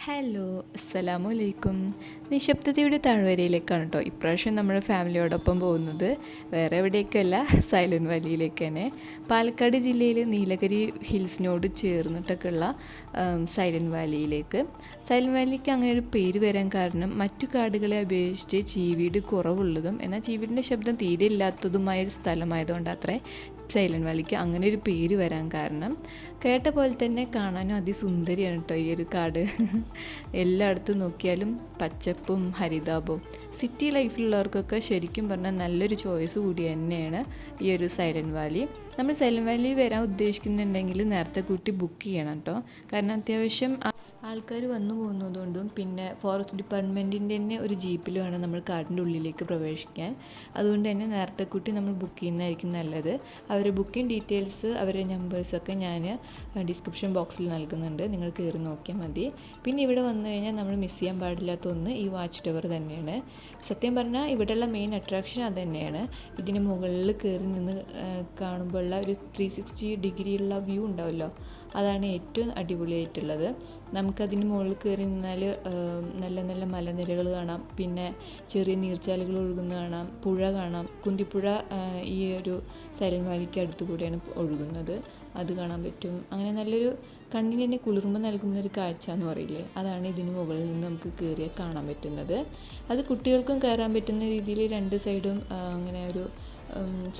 Hello, അസ്സലാമു അലൈക്കും. നിശബ്ദതയുടെ താഴ്വരയിലേക്കാണ് കേട്ടോ ഇപ്രാവശ്യം നമ്മുടെ ഫാമിലിയോടൊപ്പം പോകുന്നത്. വേറെ എവിടേക്കല്ല, സൈലൻറ്റ് വാലിയിലേക്ക് തന്നെ. പാലക്കാട് ജില്ലയിൽ നീലഗിരി ഹിൽസിനോട് ചേർന്നിട്ടൊക്കെയുള്ള സൈലൻറ്റ് വാലിയിലേക്ക്. സൈലൻറ്റ് വാലിക്ക് അങ്ങനെ ഒരു പേര് വരാൻ കാരണം മറ്റു കാടുകളെ അപേക്ഷിച്ച് ചീവീട് കുറവുള്ളതും എന്നാൽ ചീവീടിൻ്റെ ശബ്ദം തീരെ ഇല്ലാത്തതുമായ ഒരു സ്ഥലമായതുകൊണ്ട് അത്രേ സൈലൻറ്റ് വാലിക്ക് അങ്ങനെ ഒരു പേര് വരാൻ കാരണം. കേട്ട പോലെ തന്നെ കാണാനും അതിസുന്ദരിയാണ് കേട്ടോ ഈ ഒരു കാട്. എല്ലായിടത്തും നോക്കിയാലും പച്ചപ്പും ഹരിതാപവും. സിറ്റി ലൈഫിലുള്ളവർക്കൊക്കെ ശരിക്കും പറഞ്ഞാൽ നല്ലൊരു ചോയ്സ് കൂടി തന്നെയാണ് ഈ ഒരു സൈലൻറ്റ് വാലി. നമ്മൾ സൈലൻറ്റ് വാലി വരാൻ ഉദ്ദേശിക്കുന്നുണ്ടെങ്കിൽ നേരത്തെ കൂട്ടി ബുക്ക് ചെയ്യണം കേട്ടോ. കാരണം അത്യാവശ്യം ആൾക്കാർ വന്നു പോകുന്നതുകൊണ്ടും പിന്നെ ഫോറസ്റ്റ് ഡിപ്പാർട്ട്മെൻറ്റിൻ്റെ തന്നെ ഒരു ജീപ്പിൽ വേണം നമ്മൾ കാടിൻ്റെ ഉള്ളിലേക്ക് പ്രവേശിക്കാൻ. അതുകൊണ്ട് തന്നെ നേരത്തെ കൂട്ടി നമ്മൾ ബുക്ക് ചെയ്യുന്നതായിരിക്കും നല്ലത്. അവരുടെ ബുക്കിംഗ് ഡീറ്റെയിൽസ് അവരുടെ നമ്പേഴ്സൊക്കെ ഞാൻ ഡിസ്ക്രിപ്ഷൻ ബോക്സിൽ നൽകുന്നുണ്ട്, നിങ്ങൾ കയറി നോക്കിയാൽ മതി. പിന്നെ ഇവിടെ വന്നു കഴിഞ്ഞാൽ നമ്മൾ മിസ് ചെയ്യാൻ പാടില്ലാത്ത ഒന്ന് ഈ വാച്ച് ടവർ തന്നെയാണ്. സത്യം പറഞ്ഞാൽ ഇവിടെയുള്ള മെയിൻ അട്രാക്ഷൻ അത് തന്നെയാണ്. ഇതിന് മുകളിൽ കയറി നിന്ന് കാണുമ്പോഴുള്ള ഒരു 360 ഡിഗ്രിയുള്ള വ്യൂ ഉണ്ടാവുമല്ലോ, അതാണ് ഏറ്റവും അടിപൊളിയായിട്ടുള്ളത്. നമുക്കതിന് മുകളിൽ കയറി നിന്നാൽ നല്ല നല്ല മലനിരകൾ കാണാം, പിന്നെ ചെറിയ നീർച്ചാലുകൾ ഒഴുകുന്ന കാണാം, പുഴ കാണാം. കുന്തിപ്പുഴ ഈ ഒരു സൈലൻറ്റ് വാലിക്ക് അടുത്തു കൂടെയാണ് ഒഴുകുന്നത്, അത് കാണാൻ പറ്റും. അങ്ങനെ നല്ലൊരു കണ്ണിന് തന്നെ കുളിർമ നൽകുന്ന ഒരു കാഴ്ച എന്ന് പറയില്ലേ, അതാണ് ഇതിന് മുകളിൽ നിന്ന് നമുക്ക് കയറിയാൽ കാണാൻ പറ്റുന്നത്. അത് കുട്ടികൾക്കും കയറാൻ പറ്റുന്ന രീതിയിൽ രണ്ട് സൈഡും അങ്ങനെ ഒരു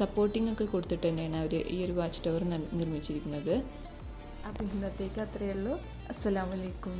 സപ്പോർട്ടിംഗ് ഒക്കെ കൊടുത്തിട്ട് തന്നെയാണ് അവർ ഈ ഒരു വാച്ച് ടവർ നിർമ്മിച്ചിരിക്കുന്നത്. അപ്പോൾ ഇന്നത്തേക്ക് അത്രയേ ഉള്ളൂ. അസ്സലാമു അലൈക്കും.